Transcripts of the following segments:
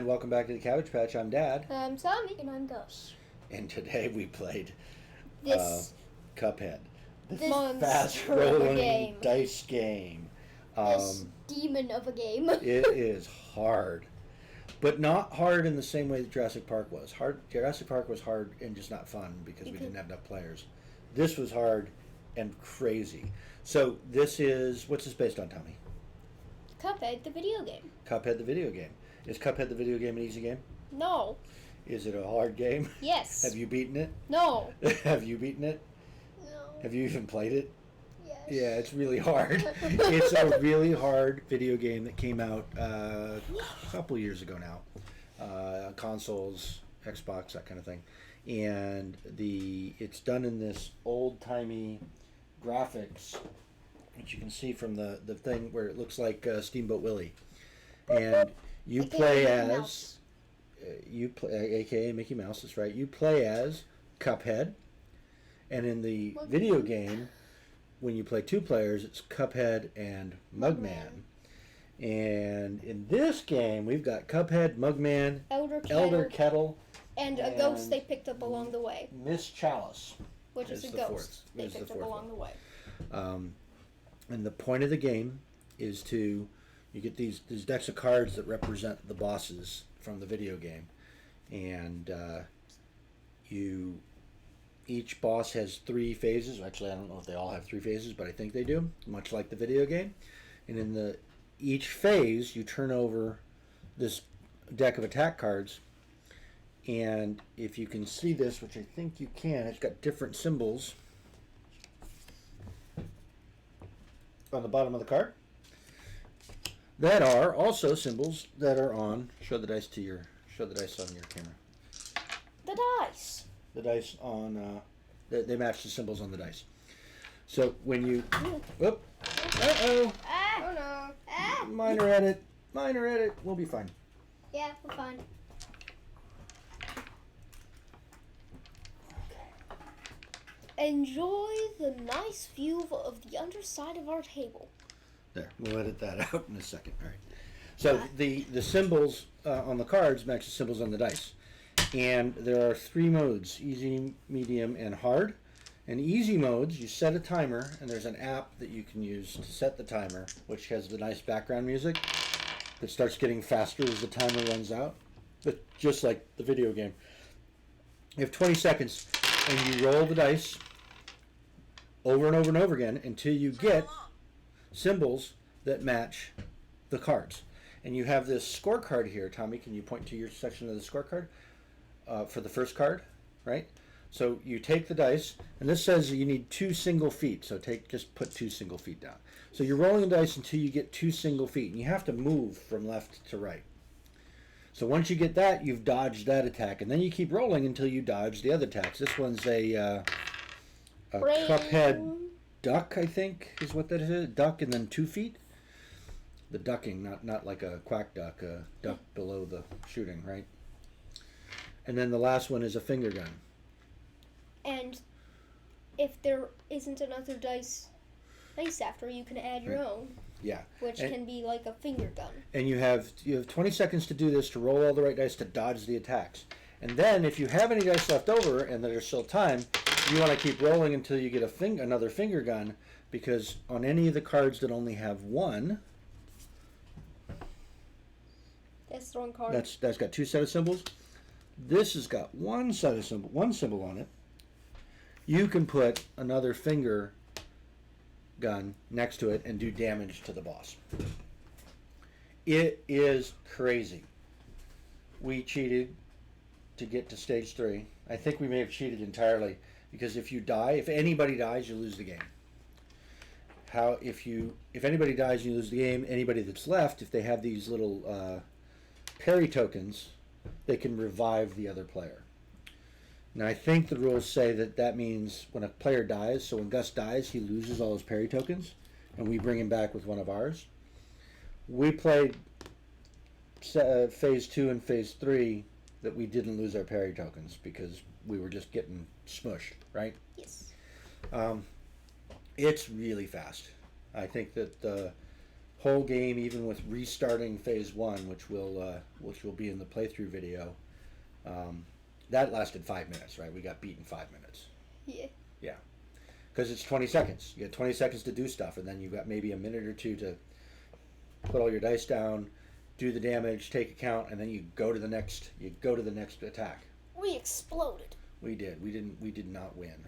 welcome back to the Cabbage Patch. I'm Dad. I'm Tommy. And I'm Gus. And today we played This Cuphead. this fast-rolling game. dice game. This demon of a game. It is hard. But not hard in the same way that Jurassic Park was. Jurassic Park was hard and just not fun because we didn't have enough players. This was hard and crazy. So this is, what's this based on, Tommy? Cuphead, the video game. Cuphead, the video game. Is Cuphead, the video game, an easy game? No. Is it a hard game? Yes. Have you beaten it? No. Have you beaten it? No. Have you even played it? Yes. Yeah, it's really hard. It's a really hard video game that came out a couple years ago now. Consoles, Xbox, that kind of thing. And it's done in this old-timey graphics, which you can see from the thing where it looks like Steamboat Willie. And you play as... aka Mickey Mouse, that's right. You play as Cuphead. And in the video game, when you play two players, it's Cuphead and Mugman. And in this game, we've got Cuphead, Mugman, Elder Kettle, and a ghost they picked up along the way. Miss Chalice. Which is a ghost they picked up along the way. And the point of the game is you get these decks of cards that represent the bosses from the video game. And each boss has 3 phases. Actually, I don't know if they all have 3 phases, but I think they do, much like the video game. And in each phase, you turn over this deck of attack cards. And if you can see this, which I think you can, it's got different symbols on the bottom of the card that are also symbols that are on. Show the dice on your camera. The dice. The dice on they match the symbols on the dice. So when you whoop, Oh no. minor edit, we'll be fine. Yeah, we're fine. Enjoy the nice view of the underside of our table. There, we'll edit that out in a second. All right. So the symbols on the cards match the symbols on the dice. And there are 3 modes, easy, medium, and hard. And easy modes, you set a timer, and there's an app that you can use to set the timer, which has the nice background music that starts getting faster as the timer runs out. But just like the video game. You have 20 seconds, and you roll the dice over and over and over again until you get symbols that match the cards. And you have this scorecard here. Tommy, can you point to your section of the scorecard for the first card, right? So you take the dice, and this says you need 2 single feet. So just put 2 single feet down. So you're rolling the dice until you get 2 single feet, and you have to move from left to right. So once you get that, you've dodged that attack, and then you keep rolling until you dodge the other attacks. This one's a Cuphead duck, I think, is what that is. Duck and then 2 feet. The ducking, not like a quack duck, a duck below the shooting, right? And then the last one is a finger gun. And if there isn't another dice after, you can add your own. Yeah. Which can be like a finger gun. And you have 20 seconds to do this, to roll all the right dice to dodge the attacks. And then if you have any dice left over and there's still time, you want to keep rolling until you get another finger gun, because on any of the cards that only have 1, that's the wrong card. That's got 2 set of symbols. This has got 1 symbol on it. You can put another finger gun next to it and do damage to the boss. It is crazy. We cheated to get to stage 3. I think we may have cheated entirely, because if anybody dies, you lose the game. If anybody dies, you lose the game. Anybody that's left, if they have these little parry tokens, they can revive the other player. Now, I think the rules say that means when a player dies, so when Gus dies, he loses all his parry tokens, and we bring him back with one of ours. We played phase 2 and phase 3 that we didn't lose our parry tokens because we were just getting smushed, right? Yes. It's really fast. I think that whole game, even with restarting phase 1, which will be in the playthrough video, that lasted 5 minutes, right? We got beaten 5 minutes. Yeah. Yeah. Because it's 20 seconds. You got 20 seconds to do stuff, and then you've got maybe a minute or two to put all your dice down, do the damage, take a count, and then you go to the next attack. We exploded. We did. We did not win.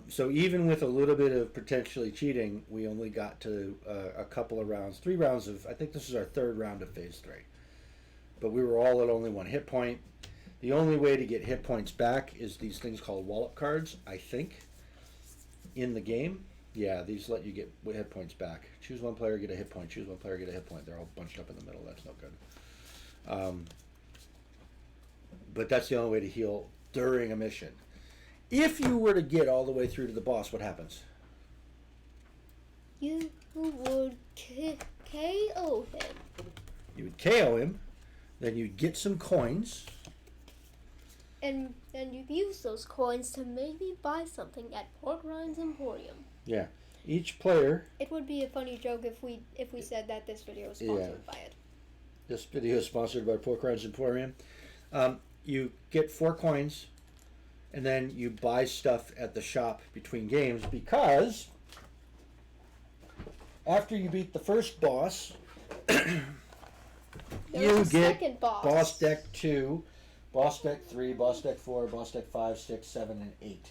So even with a little bit of potentially cheating, we only got to a couple of rounds, 3 rounds of. I think this is our 3rd round of phase 3. But we were all at only 1 hit point. The only way to get hit points back is these things called wallop cards, I think, in the game. Yeah, these let you get hit points back. Choose 1 player, get a hit point. Choose 1 player, get a hit point. They're all bunched up in the middle. That's no good. But that's the only way to heal during a mission. If you were to get all the way through to the boss, what happens? You would KO him. You would KO him, then you'd get some coins. And you'd use those coins to maybe buy something at Pork Rinds Emporium. Yeah. Each player... It would be a funny joke if we said that this video is sponsored by it. This video is sponsored by Pork Rinds Emporium. You get 4 coins, and then you buy stuff at the shop between games, because after you beat the first boss, you get boss deck 2, boss deck 3, boss deck 4, boss deck 5, 6, 7, and 8.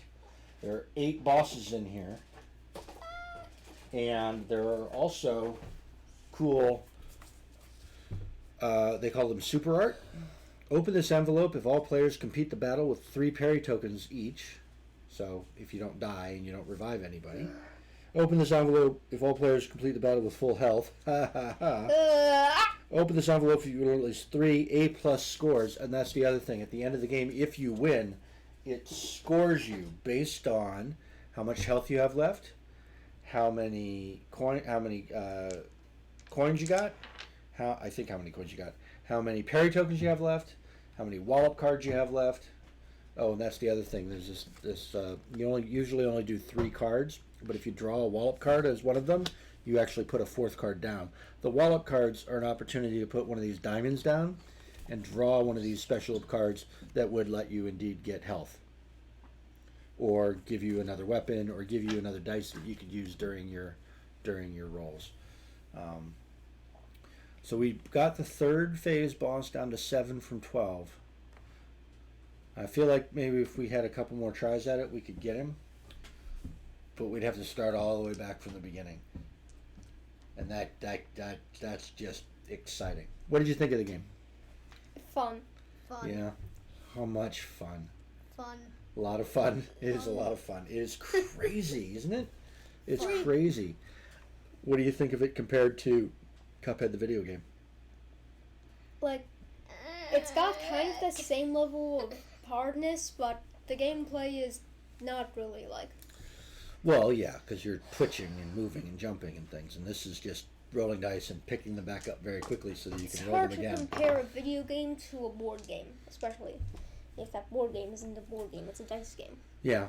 There are 8 bosses in here, and there are also cool, they call them super art. Open this envelope if all players complete the battle with 3 parry tokens each. So if you don't die and you don't revive anybody. Open this envelope if all players complete the battle with full health. Open this envelope if you roll at least 3 A+ scores. And that's the other thing. At the end of the game, if you win, it scores you based on how much health you have left, how many coins you got, how many coins you got, how many parry tokens you have left, how many wallop cards you have left. Oh, and that's the other thing. There's this you usually only do 3 cards, but if you draw a wallop card as one of them, you actually put a 4th card down. The wallop cards are an opportunity to put one of these diamonds down and draw one of these special cards that would let you indeed get health, or give you another weapon, or give you another dice that you could use during your rolls. So we got the 3rd phase boss down to 7 from 12. I feel like maybe if we had a couple more tries at it, we could get him. But we'd have to start all the way back from the beginning. And that's just exciting. What did you think of the game? Fun. Yeah. How much fun? Fun. A lot of fun. It is a lot of fun. It is crazy, isn't it? It's crazy. What do you think of it compared to Cuphead the video game? Like, it's got kind of the same level of hardness, but the gameplay is not really like. Well, yeah, because you're twitching and moving and jumping and things, and this is just rolling dice and picking them back up very quickly so that you can roll them again. It's hard to compare a video game to a board game, especially if that board game isn't a board game, it's a dice game. Yeah.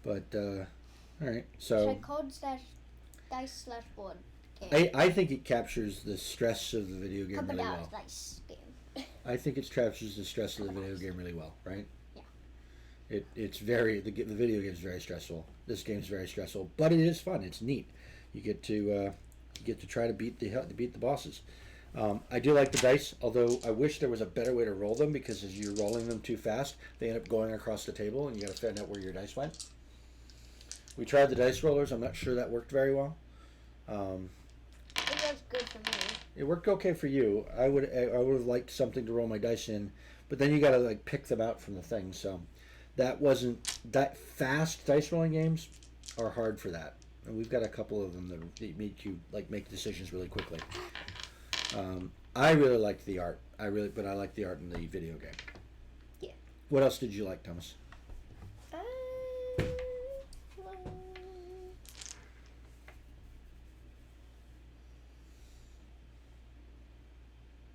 But, all right, so... Should I code /dice/board game? I think it captures the stress of the video game really well. Dice game. I think it captures the stress of the video game really well, right? Yeah. It's very... The video game is very stressful. This game's very stressful, but it is fun. It's neat. You get to try to beat the bosses. I do like the dice, although I wish there was a better way to roll them, because as you're rolling them too fast, they end up going across the table, and you got to find out where your dice went. We tried the dice rollers. I'm not sure that worked very well. It was good for me. It worked okay for you. I would have liked something to roll my dice in, but then you got to like pick them out from the thing. So that wasn't that fast. Dice rolling games are hard for that, and we've got a couple of them that make you like make decisions really quickly. I really liked the art. But I like the art in the video game. Yeah. What else did you like, Thomas?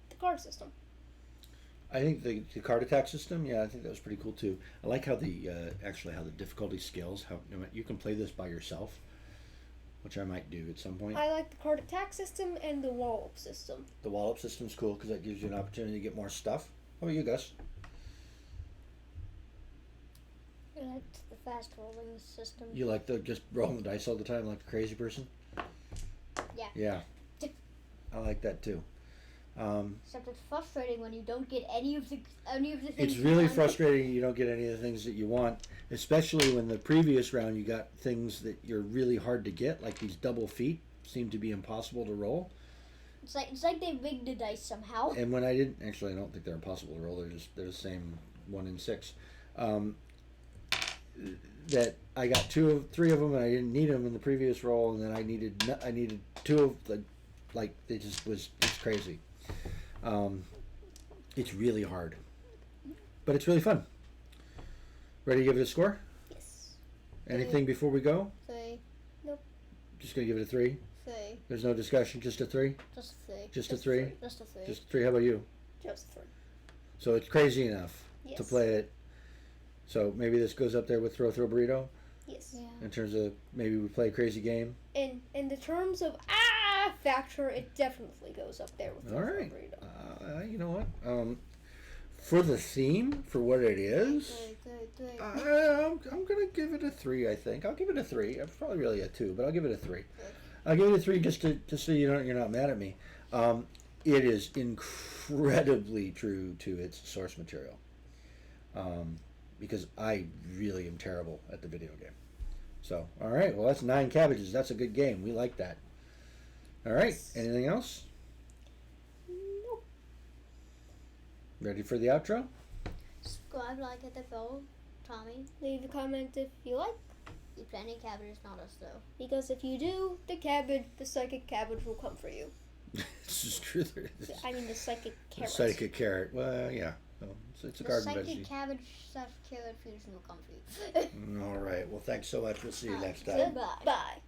The card system. I think the card attack system, yeah, I think that was pretty cool too. I like how the difficulty scales. How you can play this by yourself, which I might do at some point. I like the card attack system and the wall-up system. The wall-up system's cool because that gives you an opportunity to get more stuff. How about you, Gus? I liked the fast rolling system. You like the just rolling the dice all the time like a crazy person? Yeah. Yeah. I like that too. Except it's frustrating when you don't get any of the things. It's you really want. frustrating you don't get any of the things that you want, especially when the previous round you got things that you're really hard to get, like these double feet seem to be impossible to roll. It's like they rigged the dice somehow. And when I didn't, actually I don't think they're impossible to roll. They're the same 1 in 6. That I got 3 of them and I didn't need them in the previous roll, and then I needed 2 of the, like it's crazy. It's really hard, but it's really fun. Ready to give it a score? Yes. Anything before we go? 3. Just gonna give it a 3. 3. There's no discussion. Just a 3. Just a 3. Just a 3. Just a 3. Just a 3. How about you? Just 3. So it's crazy enough Yes. to play it. So maybe this goes up there with Throw Burrito Yes. Yeah. in terms of maybe we play a crazy game. In the terms of factor, it definitely goes up there with All right. Burrito. You know what? For the theme, for what it is, 3. I'm gonna give it a 3. I think I'll give it a 3. It's probably really a 2, but I'll give it a 3. I'll give it a 3 just so you're not mad at me. It is incredibly true to its source material. Because I really am terrible at the video game. So, all right. Well, that's 9 cabbages. That's a good game. We like that. All right. Anything else? Nope. Ready for the outro? Subscribe, like, hit the bell, Tommy. Leave a comment if you like, Eat plenty cabbages, not us though. because if you do, the psychic cabbage will come for you. This is true. I mean, the psychic The carrot. psychic carrot. Well, yeah. Well, it's a The garden psychic vegetable. cabbage / carrot fusion will come for you. All right. Well, thanks so much. We'll see you next time. Goodbye. Bye.